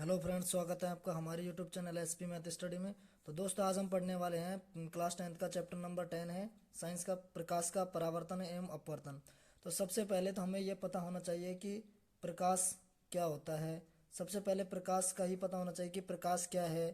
Hello friends, स्वागत है आपका हमारे YouTube channel SP math study में। तो दोस्तों, आज हम पढ़ने वाले हैं क्लास 10th का चैप्टर नंबर 10 है साइंस का, प्रकाश का परावर्तन एवं अपवर्तन। तो सबसे पहले तो हमें यह पता होना चाहिए कि प्रकाश क्या होता है। सबसे पहले प्रकाश का ही पता होना चाहिए कि प्रकाश क्या है।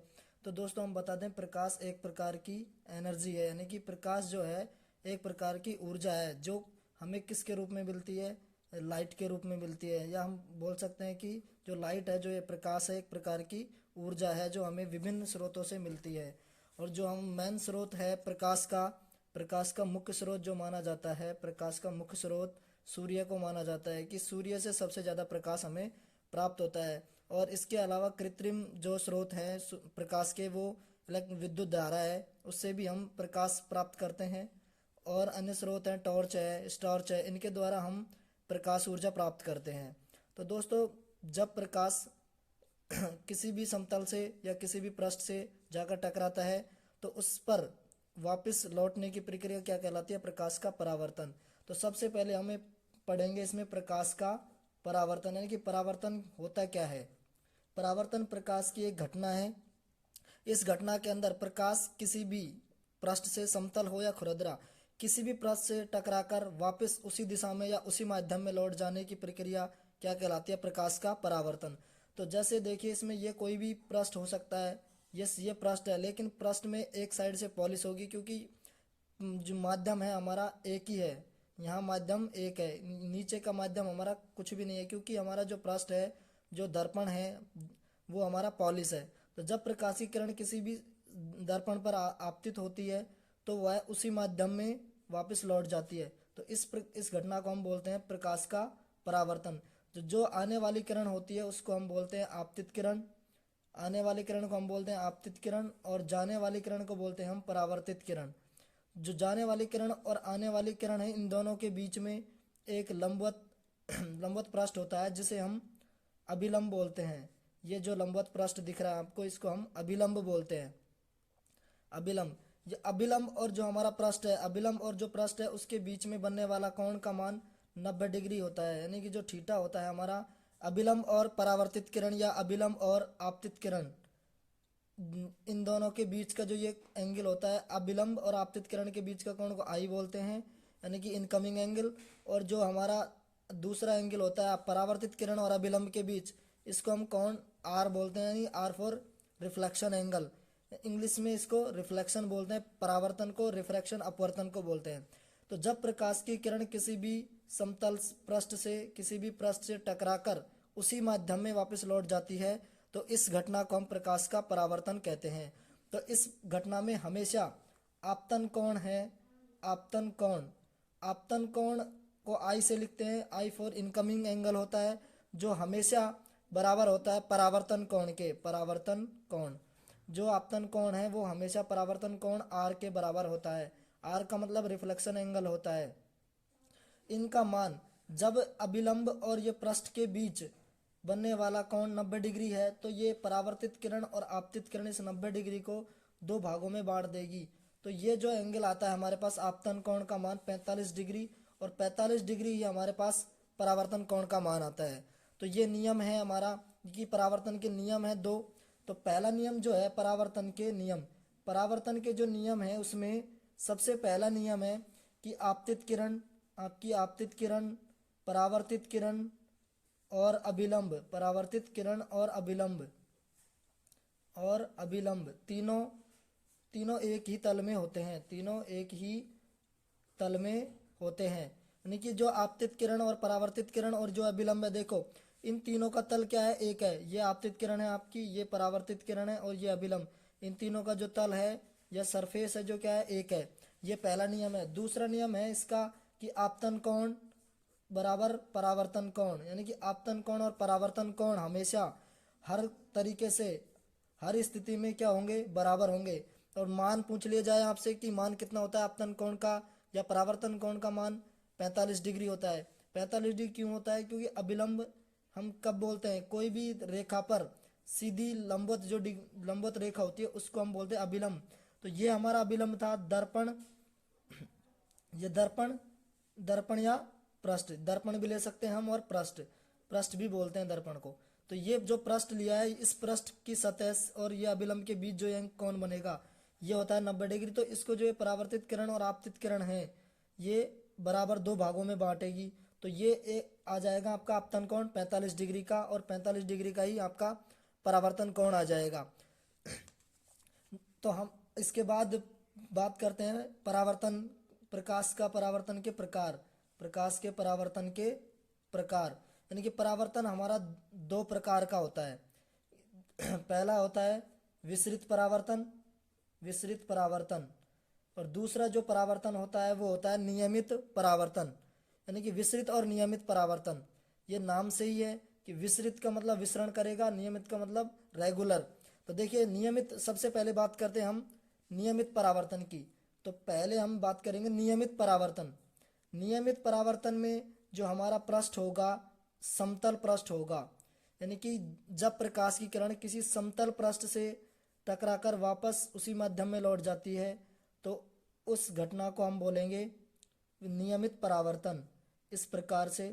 तो दोस्तों, हम बता दें, प्रकाश एक प्रकार की एनर्जी है, यानी कि प्रकाश जो है एक प्रकार की ऊर्जा है जो हमें किसके रूप में मिलती है, लाइट के रूप में मिलती है। या हम बोल सकते हैं कि जो लाइट है, जो ये प्रकाश है, एक प्रकार की ऊर्जा है जो हमें विभिन्न स्रोतों से मिलती है। और जो हम मेन स्रोत है प्रकाश का मुख्य स्रोत जो माना जाता है, प्रकाश का मुख्य स्रोत सूर्य को माना जाता है कि सूर्य से सबसे ज़्यादा प्रकाश हमें प्राप्त होता है। और इसके अलावा कृत्रिम जो स्रोत हैं प्रकाश के, वो विद्युत धारा है, उससे भी हम प्रकाश प्राप्त करते हैं। और अन्य स्रोत हैं, टॉर्च है, स्टॉर्च है, इनके द्वारा हम प्रकाश ऊर्जा प्राप्त करते हैं। तो दोस्तों, जब प्रकाश किसी भी समतल से या किसी भी पृष्ठ से जाकर टकराता है तो उस पर वापस लौटने की प्रक्रिया क्या कहलाती है? प्रकाश का परावर्तन। तो सबसे पहले हमें पढ़ेंगे इसमें प्रकाश का परावर्तन, यानी कि परावर्तन होता क्या है। परावर्तन प्रकाश की एक घटना है। इस घटना के अंदर प्रकाश किसी भी पृष्ठ से, समतल हो या खुरदरा, किसी भी पृष्ठ से टकराकर वापस उसी दिशा में या उसी माध्यम में लौट जाने की प्रक्रिया क्या कहलाती है? प्रकाश का परावर्तन। तो जैसे देखिए, इसमें ये कोई भी पृष्ठ हो सकता है। ये पृष्ठ है, लेकिन पृष्ठ में एक साइड से पॉलिश होगी, क्योंकि जो माध्यम है हमारा एक ही है। यहाँ माध्यम एक है, नीचे का माध्यम हमारा कुछ भी नहीं है, क्योंकि हमारा जो पृष्ठ है, जो दर्पण है, वो हमारा पॉलिश है। तो जब प्रकाशीय किरण किसी भी दर्पण पर आपतित होती है तो वह उसी माध्यम में वापस लौट जाती है। तो इस घटना को हम बोलते हैं प्रकाश का परावर्तन। जो आने वाली किरण होती है उसको हम बोलते हैं आपतित किरण। आने वाली किरण को हम बोलते हैं आपतित किरण, और जाने वाली किरण को बोलते हैं हम परावर्तित किरण। जो जाने वाली किरण और आने वाली किरण है, इन दोनों के बीच में एक लंबवत लंबवत पृष्ठ होता है जिसे हम अभिलंब बोलते हैं। ये जो लंबवत पृष्ठ दिख रहा है आपको, इसको हम अभिलंब बोलते हैं। अभिलंब, ये अभिलंब और जो हमारा पृष्ठ है, अभिलंब और जो पृष्ठ है, उसके बीच में बनने वाला कोण का मान 90 डिग्री होता है, यानी कि जो थीटा होता है हमारा। अभिलंब और परावर्तित किरण या अभिलंब और आपतित किरण, इन दोनों के बीच का जो ये एंगल होता है, अभिलंब और आपतित किरण के बीच का कोण को आई बोलते हैं, यानी कि इनकमिंग एंगल। और जो हमारा दूसरा एंगल होता है परावर्तित किरण और अभिलंब के बीच, इसको हम कोण आर बोलते हैं, यानी R for reflection angle. English में इसको रिफ्लेक्शन बोलते हैं, परावर्तन को रिफ्रैक्शन, अपवर्तन को बोलते हैं। तो जब प्रकाश की किरण किसी भी समतल पृष्ठ से, किसी भी पृष्ठ से टकराकर उसी माध्यम में वापस लौट जाती है तो इस घटना को हम प्रकाश का परावर्तन कहते हैं। तो इस घटना में हमेशा आपतन कोण है, आपतन कोण, आपतन कोण को आई से लिखते हैं, आई फॉर इनकमिंग एंगल होता है, जो हमेशा बराबर होता है परावर्तन कोण के। परावर्तन कोण, जो आपतन कोण है वो हमेशा परावर्तन कोण आर के बराबर होता है। आर का मतलब रिफ्लेक्शन एंगल होता है। इनका मान, जब अभिलंब और ये पृष्ठ के बीच बनने वाला कोण 90 डिग्री है तो ये परावर्तित किरण और आपतित किरण इस 90 डिग्री को दो भागों में बांट देगी। तो ये जो एंगल आता है हमारे पास, आपतन कोण का मान 45 डिग्री, और 45 डिग्री ही हमारे पास परावर्तन कोण का मान आता है। तो ये नियम है हमारा कि परावर्तन के नियम है दो। तो पहला नियम जो है परावर्तन के नियम, परावर्तन के जो नियम है उसमें सबसे पहला नियम है कि आपतित किरण, आपकी आपतित किरण, परावर्तित किरण और अभिलंब, परावर्तित किरण और अभिलंब तीनों तीनों एक ही तल में होते हैं, तीनों एक ही तल में होते हैं। यानी कि जो आपतित किरण और परावर्तित किरण और जो अभिलंब है, देखो इन तीनों का तल क्या है? एक है। ये आपतित किरण है आपकी, ये परावर्तित किरण है, और ये अभिलंब। इन तीनों का जो तल है या सरफेस है, जो क्या है? एक है। ये पहला नियम है। दूसरा नियम है इसका कि आपतन कोण बराबर परावर्तन कोण, यानी कि आपतन कोण और परावर्तन कोण हमेशा हर तरीके से, हर स्थिति में क्या होंगे? बराबर होंगे। और मान पूछ लिया जाए आपसे कि मान कितना होता है आपतन कोण का या परावर्तन कोण का, मान 45 डिग्री होता है। 45 डिग्री क्यों होता है? क्योंकि अभिलंब हम कब बोलते हैं? कोई भी रेखा पर सीधी लंबवत, जो लंबवत रेखा होती है उसको हम बोलते हैं अभिलंब। तो ये हमारा अभिलंब था। दर्पण, ये दर्पण, दर्पण या पृष्ठ, दर्पण भी ले सकते हैं हम, और पृष्ठ, पृष्ठ भी बोलते हैं दर्पण को। तो तो ये जो पृष्ठ लिया है, इस पृष्ठ की सतह और ये अभिलंब के बीच जो ये कोण बनेगा ये होता है 90 डिग्री। तो इसको जो ये परावर्तित किरण और आपतित किरण है ये बराबर दो भागों में बांटेगी। तो ये आ जाएगा आपका आपतन कोण 45 डिग्री का, और 45 डिग्री का ही आपका परावर्तन कोण आ जाएगा। तो हम इसके बाद बात करते हैं परावर्तन, प्रकाश का परावर्तन के प्रकार। प्रकाश के परावर्तन के प्रकार यानी कि परावर्तन हमारा दो प्रकार का होता है। पहला होता है विसरित परावर्तन, विसरित परावर्तन, और दूसरा जो परावर्तन होता है वो होता है नियमित परावर्तन। यानी कि विसरित और नियमित परावर्तन, ये नाम से ही है कि विसरित का मतलब विसरण करेगा, नियमित का मतलब रेगुलर। तो देखिए नियमित, सबसे पहले बात करते हैं हम नियमित परावर्तन की। तो पहले हम बात करेंगे नियमित परावर्तन। नियमित परावर्तन में जो हमारा पृष्ठ होगा समतल पृष्ठ होगा, यानी कि जब प्रकाश की किरण किसी समतल पृष्ठ से टकराकर वापस उसी माध्यम में लौट जाती है तो उस घटना को हम बोलेंगे नियमित परावर्तन। इस प्रकार से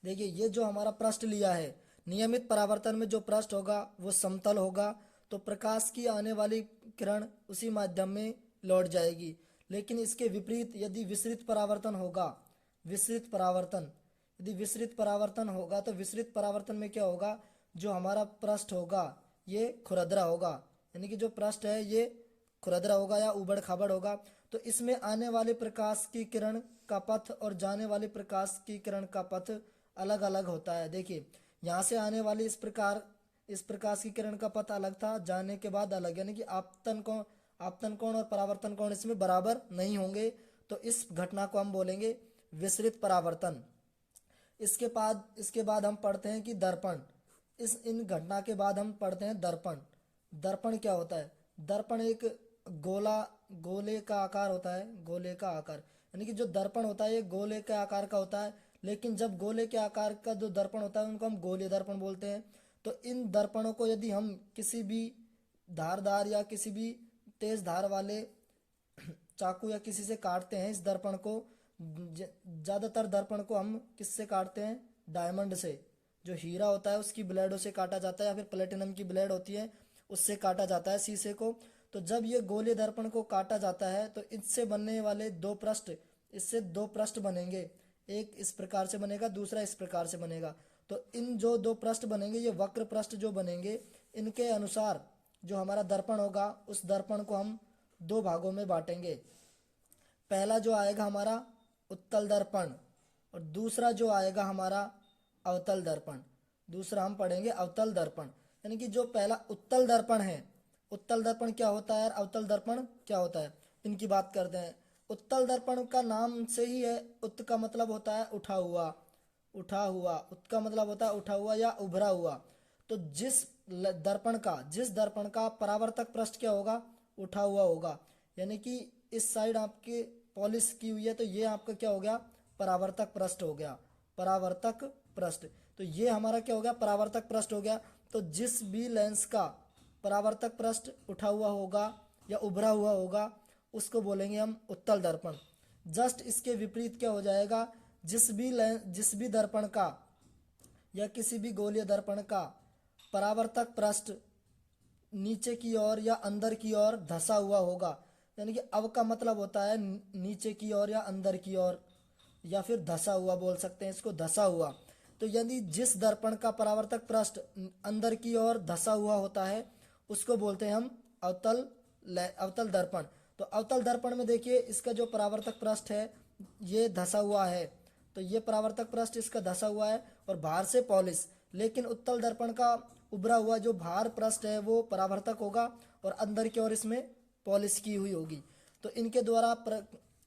देखिए ये जो हमारा पृष्ठ लिया है, नियमित परावर्तन में जो पृष्ठ होगा वो समतल होगा, तो प्रकाश की आने वाली किरण उसी माध्यम में लौट जाएगी। लेकिन इसके विपरीत यदि विसरित परावर्तन होगा, विसरित परावर्तन, यदि विसरित परावर्तन होगा तो विसरित परावर्तन में क्या होगा, जो हमारा पृष्ठ होगा ये खुरदरा होगा, यानी कि जो पृष्ठ है ये खुरदरा होगा या उबड़ खाबड़ होगा। तो इसमें आने वाले प्रकाश की किरण का पथ और जाने वाले प्रकाश की किरण का पथ अलग अलग होता है। देखिए यहाँ से आने वाली इस प्रकाश की किरण का पथ अलग था, जाने के बाद अलग, यानी कि आपतन कोण और परावर्तन कोण इसमें बराबर नहीं होंगे। तो इस घटना को हम बोलेंगे विसरित परावर्तन। इसके बाद हम पढ़ते हैं कि दर्पण। इन घटना के बाद हम पढ़ते हैं दर्पण। दर्पण क्या होता है? दर्पण एक गोले का आकार होता है, गोले का आकार, यानी कि जो दर्पण होता है ये गोले के आकार का होता है। लेकिन जब गोले के आकार का जो दर्पण होता है उनको हम गोलीय दर्पण बोलते हैं। तो इन दर्पणों को यदि हम किसी भी धारदार या किसी भी तेज धार वाले चाकू या किसी से काटते हैं, इस दर्पण को ज़्यादातर दर्पण को हम किससे काटते हैं? डायमंड से। जो हीरा होता है उसकी ब्लेडों से काटा जाता है, या फिर प्लेटिनम की ब्लेड होती है उससे काटा जाता है शीशे को। तो जब ये गोलीय दर्पण को काटा जाता है तो इससे बनने वाले दो पृष्ठ, इससे दो पृष्ठ बनेंगे, एक इस प्रकार से बनेगा, दूसरा इस प्रकार से बनेगा। तो इन जो दो पृष्ठ बनेंगे, ये वक्र पृष्ठ जो बनेंगे, इनके अनुसार जो हमारा दर्पण होगा उस दर्पण को हम दो भागों में बांटेंगे। पहला जो आएगा हमारा उत्तल दर्पण, और दूसरा जो आएगा हमारा अवतल दर्पण। दूसरा हम पढ़ेंगे अवतल दर्पण, यानी कि जो पहला उत्तल दर्पण है, उत्तल दर्पण क्या होता है और अवतल दर्पण क्या होता है, इनकी बात करते हैं। उत्तल दर्पण का नाम से ही है, उत्त का मतलब होता है उठा हुआ, उठा हुआ, उत्त का मतलब होता है उठा हुआ या उभरा हुआ। तो जिस दर्पण का परावर्तक पृष्ठ क्या होगा? उठा हुआ होगा, यानी कि इस साइड आपके पॉलिश की हुई है तो ये आपका क्या हो गया? परावर्तक पृष्ठ हो गया, परावर्तक पृष्ठ। तो ये हमारा क्या हो गया? परावर्तक पृष्ठ हो गया। तो जिस भी लेंस का परावर्तक पृष्ठ उठा हुआ होगा या उभरा हुआ होगा उसको बोलेंगे हम उत्तल दर्पण। जस्ट इसके विपरीत क्या हो जाएगा? जिस भी दर्पण का या किसी भी गोलीय दर्पण का परावर्तक पृष्ठ नीचे की ओर या अंदर की ओर धंसा हुआ होगा, यानी कि अव का मतलब होता है नीचे की ओर या अंदर की ओर, या फिर धंसा हुआ बोल सकते हैं इसको, धंसा हुआ। तो यदि जिस दर्पण का परावर्तक पृष्ठ अंदर की ओर धंसा हुआ होता है उसको बोलते हैं हम अवतल दर्पण। तो अवतल दर्पण में देखिए इसका जो परावर्तक पृष्ठ है ये धंसा हुआ है, तो ये परावर्तक पृष्ठ इसका धंसा हुआ है और बाहर से पॉलिश। लेकिन उत्तल दर्पण का उभरा हुआ जो बाहर पृष्ठ है वो परावर्तक होगा और अंदर की ओर इसमें पॉलिश की हुई होगी। तो इनके द्वारा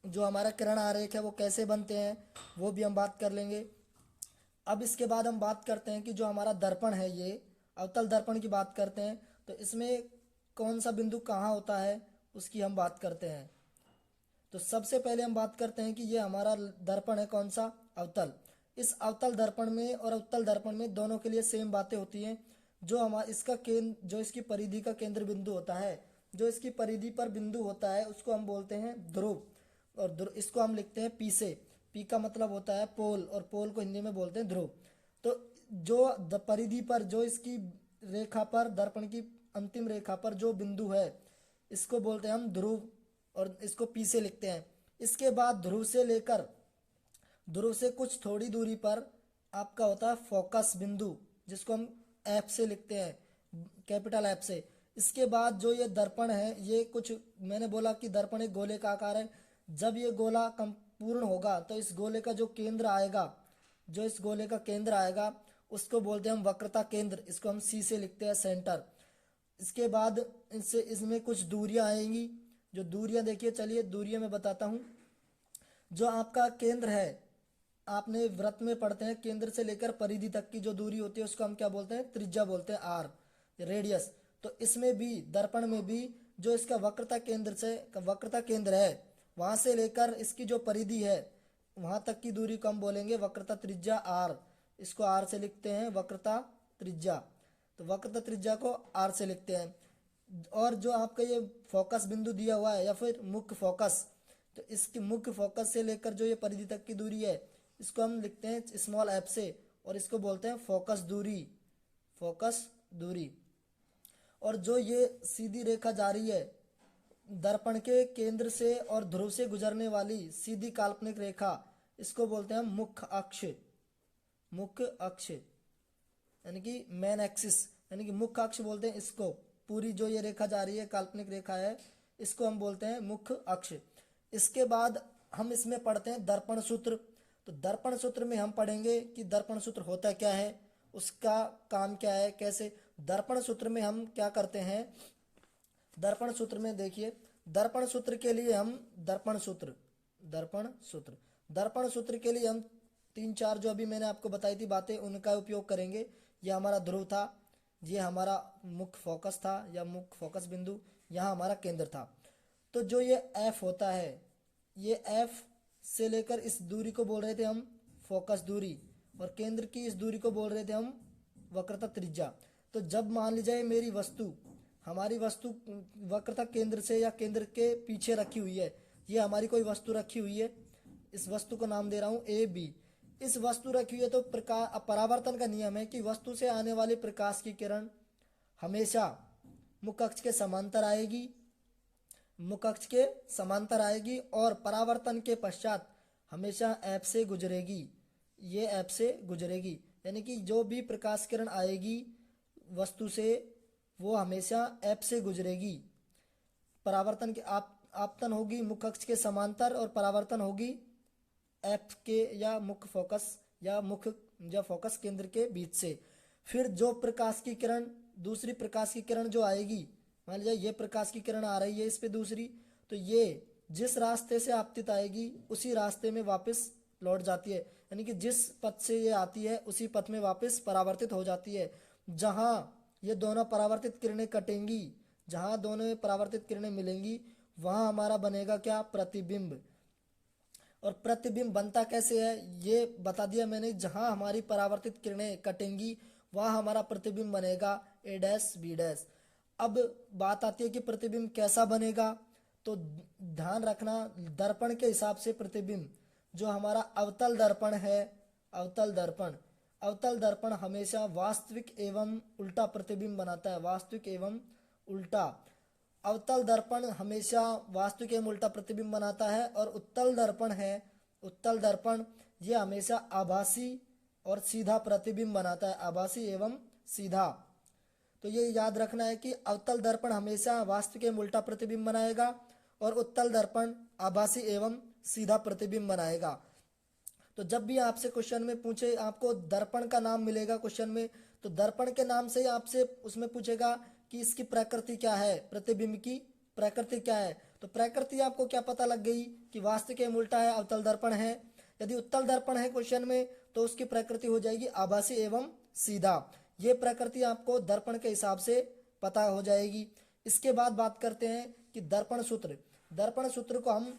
जो हमारा किरण आरेख है वो कैसे बनते हैं वो भी हम बात कर लेंगे। अब इसके बाद हम बात करते हैं कि जो हमारा दर्पण है, ये अवतल दर्पण की बात करते हैं, तो इसमें कौन सा बिंदु कहाँ होता है उसकी हम बात करते हैं। तो सबसे पहले हम बात करते हैं कि ये हमारा दर्पण है कौन सा? अवतल। इस अवतल दर्पण में और उत्तल दर्पण में दोनों के लिए सेम बातें होती हैं। जो इसकी परिधि का केंद्र बिंदु होता है, जो इसकी परिधि पर बिंदु होता है उसको हम बोलते हैं ध्रुव, और इसको हम लिखते हैं पी से। पी का मतलब होता है पोल, और पोल को हिंदी में बोलते हैं ध्रुव। तो जो परिधि पर, जो इसकी रेखा पर, दर्पण की अंतिम रेखा पर जो बिंदु है, इसको बोलते हैं हम ध्रुव, और इसको पी से लिखते हैं। इसके बाद ध्रुव से कुछ थोड़ी दूरी पर आपका होता है फोकस बिंदु, जिसको हम एफ से लिखते हैं, कैपिटल एफ से। इसके बाद जो ये दर्पण है, ये कुछ, मैंने बोला कि दर्पण एक गोले का आकार है। जब ये गोला पूर्ण होगा तो इस गोले का जो केंद्र आएगा, जो इस गोले का केंद्र आएगा, उसको बोलते हैं हम वक्रता केंद्र, इसको हम सी से लिखते हैं, सेंटर। इसके बाद इससे इसमें कुछ दूरियां आएंगी। जो दूरियां देखिए, चलिए दूरियां मैं बताता हूँ। जो आपका केंद्र है, आपने वृत्त में पढ़ते हैं, केंद्र से लेकर परिधि तक की जो दूरी होती है उसको हम क्या बोलते हैं, त्रिज्या बोलते हैं, आर, रेडियस। तो इसमें भी, दर्पण में भी, जो इसका वक्रता केंद्र है, वहां से लेकर इसकी जो परिधि है वहां तक की दूरी को हम बोलेंगे वक्रता त्रिज्या आर। इसको आर से लिखते हैं, वक्रता त्रिज्या। तो वक्रता त्रिज्या को आर से लिखते हैं। और जो आपका ये फोकस बिंदु दिया हुआ है, या फिर मुख्य फोकस, तो इसकी मुख्य फोकस से लेकर जो ये परिधि तक की दूरी है, इसको हम लिखते हैं स्मॉल एफ से, और इसको बोलते हैं फोकस दूरी, फोकस दूरी। और जो ये सीधी रेखा जा रही है, दर्पण के केंद्र से और ध्रुव से गुजरने वाली सीधी काल्पनिक रेखा, इसको बोलते हैं मुख्य अक्ष, मुख्य अक्ष, यानी कि मेन एक्सिस, यानी कि मुख्य अक्ष बोलते हैं इसको। पूरी जो ये रेखा जा रही है, काल्पनिक रेखा है, इसको हम बोलते हैं मुख्य अक्ष। इसके बाद हम इसमें पढ़ते हैं दर्पण सूत्र। तो दर्पण सूत्र में हम पढ़ेंगे कि दर्पण सूत्र होता क्या है, उसका काम क्या है, कैसे। दर्पण सूत्र में हम क्या करते हैं, दर्पण सूत्र में देखिए, दर्पण सूत्र के लिए हम दर्पण सूत्र के लिए हम 3-4 जो अभी मैंने आपको बताई थी बातें, उनका उपयोग करेंगे। ये हमारा ध्रुव था, ये हमारा मुख्य फोकस था या मुख्य फोकस बिंदु, यहाँ हमारा केंद्र था। तो जो ये एफ होता है, ये एफ से लेकर इस दूरी को बोल रहे थे हम फोकस दूरी, और केंद्र की इस दूरी को बोल रहे थे हम वक्रता त्रिज्या। तो जब मान लीजिए मेरी वस्तु, हमारी वस्तु वक्रता केंद्र से या केंद्र के पीछे रखी हुई है, ये हमारी कोई वस्तु रखी हुई है, इस वस्तु को नाम दे रहा हूँ ए बी। इस वस्तु रखी हुई है, तो प्रकाश परावर्तन का नियम है कि वस्तु से आने वाली प्रकाश की किरण हमेशा मुख्य अक्ष के समांतर आएगी, मुख्य अक्ष के समांतर आएगी, और परावर्तन के पश्चात हमेशा एफ से गुजरेगी, ये एफ से गुजरेगी। यानी कि जो भी प्रकाश किरण आएगी वस्तु से, वो हमेशा एफ से गुजरेगी। परावर्तन के आपतन होगी मुख्य अक्ष के समांतर, और परावर्तन होगी एफ के या मुख्य फोकस या फोकस केंद्र के बीच से। फिर जो प्रकाश की किरण, दूसरी प्रकाश की किरण जो आएगी, मान लीजिए ये प्रकाश की किरण आ रही है इस पे दूसरी, तो ये जिस रास्ते से आपतित आएगी उसी रास्ते में वापस लौट जाती है, यानी कि जिस पथ से ये आती है उसी पथ में वापस परावर्तित हो जाती है। जहां ये दोनों परावर्तित किरणें कटेंगी, जहां दोनों परावर्तित किरणें मिलेंगी, वहां हमारा बनेगा क्या, प्रतिबिंब। और प्रतिबिंब बनता कैसे है ये बता दिया मैंने, जहां हमारी परावर्तित किरणें कटेंगी वहां हमारा प्रतिबिंब बनेगा ए डैश बी डैश। अब बात आती है कि प्रतिबिंब कैसा बनेगा, तो ध्यान रखना, दर्पण के हिसाब से प्रतिबिंब, जो हमारा अवतल दर्पण है, अवतल दर्पण हमेशा वास्तविक एवं उल्टा प्रतिबिंब बनाता है, वास्तविक एवं उल्टा। अवतल दर्पण हमेशा वास्तविक एवं उल्टा प्रतिबिंब बनाता है, और उत्तल दर्पण ये हमेशा आभासी और सीधा प्रतिबिंब बनाता है, आभासी एवं सीधा। तो ये याद रखना है कि अवतल दर्पण हमेशा वास्तविक एवं उल्टा प्रतिबिंब बनाएगा, और उत्तल दर्पण आभासी एवं सीधा प्रतिबिंब बनाएगा। तो जब भी आपसे क्वेश्चन में पूछे, आपको दर्पण का नाम मिलेगा क्वेश्चन में, तो दर्पण के नाम से ही आपसे उसमें पूछेगा कि इसकी प्रकृति क्या है, प्रतिबिंब की प्रकृति क्या है। तो प्रकृति आपको क्या पता लग गई कि वास्तविक एवं उल्टा है, अवतल दर्पण है। यदि उत्तल दर्पण है क्वेश्चन में, तो उसकी प्रकृति हो जाएगी आभासी एवं सीधा। ये प्रकृति आपको दर्पण के हिसाब से पता हो जाएगी। इसके बाद बात करते हैं कि दर्पण सूत्र को हम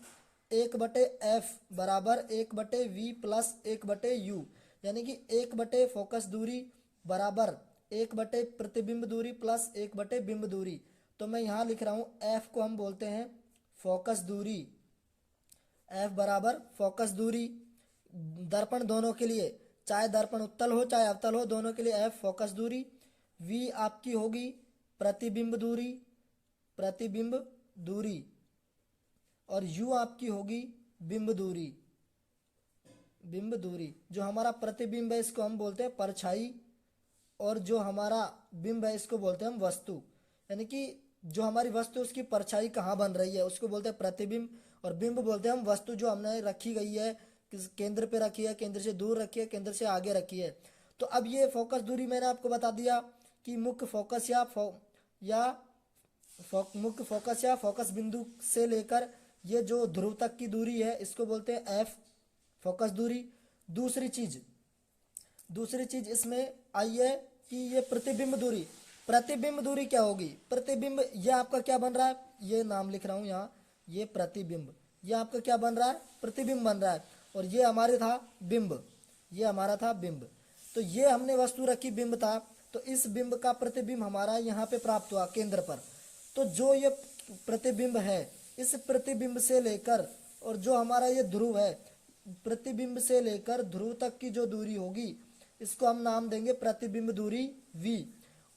1/f बराबर 1/v प्लस 1/u, यानी कि 1/ फोकस दूरी बराबर 1/ प्रतिबिंब दूरी प्लस 1/ बिंब दूरी। तो मैं यहाँ लिख रहा हूँ f को हम बोलते हैं फोकस दूरी, f बराबर फोकस दूरी दर्पण दोनों के लिए, चाहे दर्पण उत्तल हो चाहे अवतल हो, दोनों के लिए एफ फोकस दूरी, वी आपकी होगी प्रतिबिंब दूरी, प्रतिबिंब दूरी, और यू आपकी होगी बिंब दूरी, बिंब दूरी। जो हमारा प्रतिबिंब है इसको हम बोलते हैं परछाई, और जो हमारा बिंब है इसको बोलते हैं हम वस्तु। यानी कि जो हमारी वस्तु उसकी परछाई कहाँ बन रही है उसको बोलते हैं प्रतिबिंब, और बिंब बोलते हैं हम वस्तु जो हमने रखी गई है, किस केंद्र पे रखी है, केंद्र से दूर रखी है, केंद्र से आगे रखी है। तो अब ये फोकस दूरी मैंने आपको बता दिया कि मुख्य फोकस मुख्य फोकस या फोकस बिंदु से लेकर ये जो ध्रुव तक की दूरी है इसको बोलते हैं एफ फोकस दूरी। दूसरी चीज इसमें आई है कि ये प्रतिबिंब दूरी। प्रतिबिंब दूरी क्या होगी? प्रतिबिंब ये आपका क्या बन रहा है, ये नाम लिख रहा हूं यहाँ, ये प्रतिबिंब, ये आपका क्या बन रहा है, प्रतिबिंब बन रहा है, और ये हमारे था बिंब, ये हमारा था बिंब। तो ये हमने वस्तु रखी बिंब था, तो इस बिंब का प्रतिबिंब हमारा यहाँ पे प्राप्त हुआ केंद्र पर। तो जो ये प्रतिबिंब है, इस प्रतिबिंब से लेकर और जो हमारा ये ध्रुव है, प्रतिबिंब से लेकर ध्रुव तक की जो दूरी होगी इसको हम नाम देंगे प्रतिबिंब दूरी v।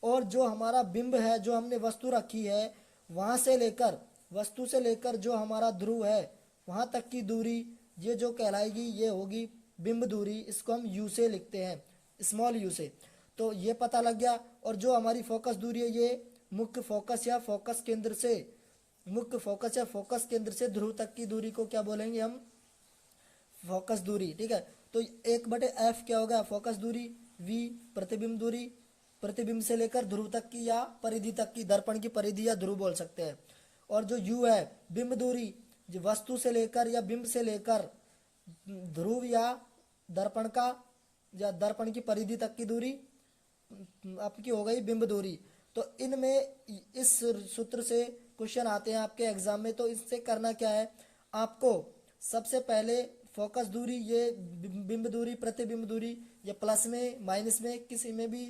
और जो हमारा बिंब है, जो हमने वस्तु रखी है, वहां से लेकर वस्तु से लेकर जो हमारा ध्रुव है वहां तक की दूरी ये जो कहलाएगी ये होगी बिंब दूरी। इसको हम u से लिखते हैं, स्मॉल u से। तो ये पता लग गया। और जो हमारी फोकस दूरी है ये मुख्य फोकस या फोकस केंद्र से, मुख्य फोकस या फोकस केंद्र से ध्रुव तक की दूरी को क्या बोलेंगे हम, फोकस दूरी। ठीक है, तो 1/f क्या होगा, फोकस दूरी, v प्रतिबिंब दूरी, प्रतिबिंब से लेकर ध्रुव तक की या परिधि तक की, दर्पण की परिधि या ध्रुव बोल सकते हैं। और जो u है बिंब दूरी, जो वस्तु से लेकर या बिंब से लेकर ध्रुव या दर्पण का या दर्पण की परिधि तक की दूरी आपकी हो गई बिंब दूरी। तो इनमें इस सूत्र से क्वेश्चन आते हैं आपके एग्जाम में। तो इससे करना क्या है, आपको सबसे पहले फोकस दूरी, ये बिंब दूरी, प्रतिबिंब दूरी, ये प्लस में माइनस में किसी में भी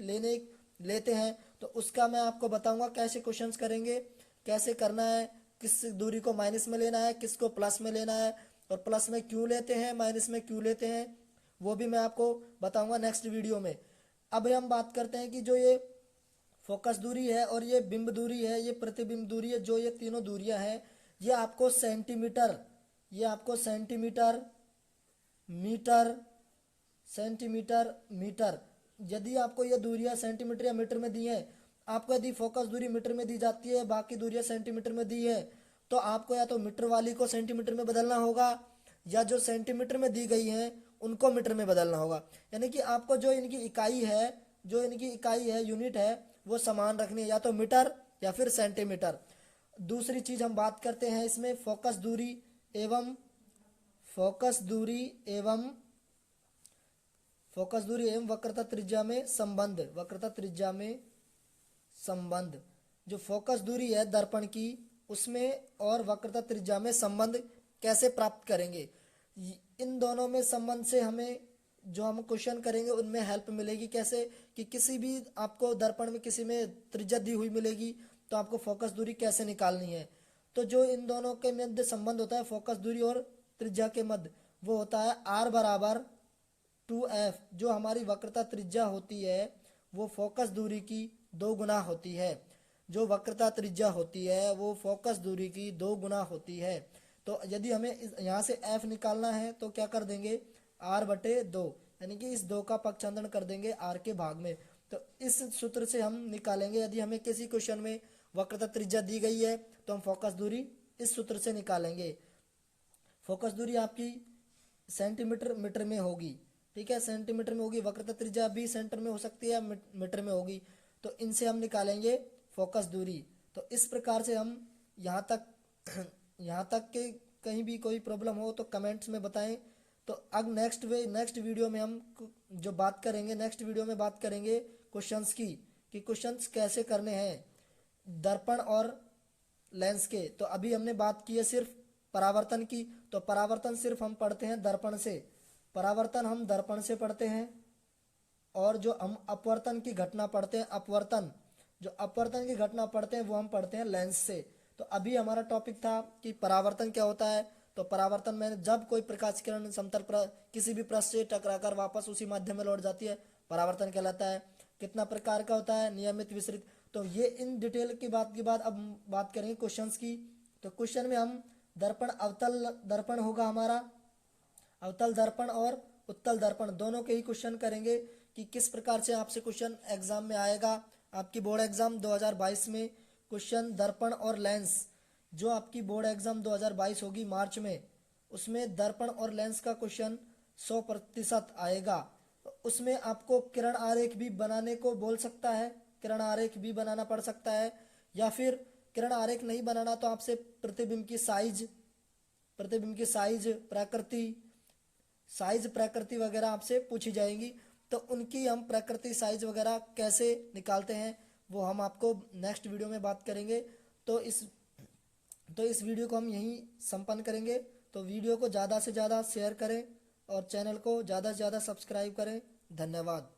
लेते हैं, तो उसका मैं आपको बताऊंगा कैसे क्वेश्चंस करेंगे, कैसे करना है, किस दूरी को माइनस में लेना है, किसको प्लस में लेना है, और प्लस में क्यों लेते हैं, माइनस में क्यों लेते हैं, वो भी मैं आपको बताऊंगा नेक्स्ट वीडियो में। अब हम बात करते हैं कि जो ये फोकस दूरी है और ये बिंब दूरी है, ये प्रतिबिंब दूरी है, जो ये तीनों दूरियां हैं ये आपको सेंटीमीटर, ये आपको सेंटीमीटर, मीटर, सेंटीमीटर, मीटर, यदि आपको ये दूरियां सेंटीमीटर या मीटर में दी है, आपको यदि फोकस दूरी मीटर में दी जाती है, बाकी दूरियां सेंटीमीटर में दी है, तो आपको या तो मीटर वाली को सेंटीमीटर में बदलना होगा, या जो सेंटीमीटर में दी गई हैं उनको मीटर में बदलना होगा। यानी कि आपको जो इनकी इकाई है, जो इनकी इकाई है, यूनिट है, वो समान रखनी है, या तो मीटर या फिर सेंटीमीटर। दूसरी चीज हम बात करते हैं इसमें फोकस दूरी एवं वक्रता त्रिज्या में संबंध, वक्रता त्रिज्या में संबंध। जो फोकस दूरी है दर्पण की उसमें और वक्रता त्रिज्या में संबंध कैसे प्राप्त करेंगे, इन दोनों में संबंध से हमें जो हम क्वेश्चन करेंगे उनमें हेल्प मिलेगी। कैसे कि किसी भी आपको दर्पण में किसी में त्रिज्या दी हुई मिलेगी तो आपको फोकस दूरी कैसे निकालनी है। तो जो इन दोनों के मध्य संबंध होता है फोकस दूरी और त्रिज्या के मध्य, वो होता है r बराबर 2f। जो हमारी वक्रता त्रिज्या होती है वो फोकस दूरी की 2 गुना होती है, जो वक्रता त्रिज्या होती है वो फोकस दूरी की 2 गुना होती है। तो यदि हमें यहाँ से f निकालना है तो क्या कर देंगे, r/2, यानी कि इस 2 का पक्षांतरण कर देंगे r के भाग में। तो इस सूत्र से हम निकालेंगे, यदि हमें किसी क्वेश्चन में वक्रता त्रिज्या दी गई है तो हम फोकस दूरी इस सूत्र से निकालेंगे। फोकस दूरी आपकी सेंटीमीटर मीटर में होगी, ठीक है, सेंटीमीटर में होगी, वक्रता त्रिज्या भी सेंटर में हो सकती है, मीटर में होगी, तो इनसे हम निकालेंगे फोकस दूरी। तो इस प्रकार से हम यहाँ तक के कहीं भी कोई प्रॉब्लम हो तो कमेंट्स में बताएं। तो अब नेक्स्ट वीडियो में हम जो बात करेंगे, नेक्स्ट वीडियो में बात करेंगे क्वेश्चंस की, कि क्वेश्चंस कैसे करने हैं दर्पण और लेंस के। तो अभी हमने बात की है सिर्फ परावर्तन की, तो परावर्तन सिर्फ हम पढ़ते हैं दर्पण से, परावर्तन हम दर्पण से पढ़ते हैं, और जो हम अपवर्तन की घटना पढ़ते हैं, जो अपवर्तन की घटना पढ़ते हैं वो हम पढ़ते हैं लेंस से। तो अभी हमारा टॉपिक था कि परावर्तन क्या होता है, तो परावर्तन में जब कोई प्रकाश किरण समतल किसी भी पृष्ठ से टकराकर वापस उसी माध्यम में लौट जाती है, परावर्तन कहलाता है। कितना प्रकार का होता है? नियमित, विसरित। तो ये इन डिटेल की बात अब बात करेंगे क्वेश्चंस की। तो क्वेश्चन में हम दर्पण, अवतल दर्पण होगा हमारा, अवतल दर्पण और उत्तल दर्पण दोनों के ही क्वेश्चन करेंगे कि किस प्रकार से आपसे क्वेश्चन एग्जाम में आएगा। आपकी बोर्ड एग्जाम 2022 में क्वेश्चन दर्पण और लेंस, जो आपकी बोर्ड एग्जाम 2022 होगी मार्च में, उसमें दर्पण और लेंस का क्वेश्चन 100% आएगा। उसमें आपको किरण आरेख भी बनाने को बोल सकता है, किरण आरेख भी बनाना पड़ सकता है, या फिर किरण आरेख नहीं बनाना तो आपसे प्रतिबिंब की साइज, प्रकृति वगैरह आपसे पूछी जाएंगी। तो उनकी हम प्रकृति, साइज वगैरह कैसे निकालते हैं वो हम आपको नेक्स्ट वीडियो में बात करेंगे। तो इस वीडियो को हम यहीं संपन्न करेंगे। तो वीडियो को ज़्यादा से ज़्यादा शेयर करें और चैनल को ज़्यादा से ज़्यादा सब्सक्राइब करें। धन्यवाद।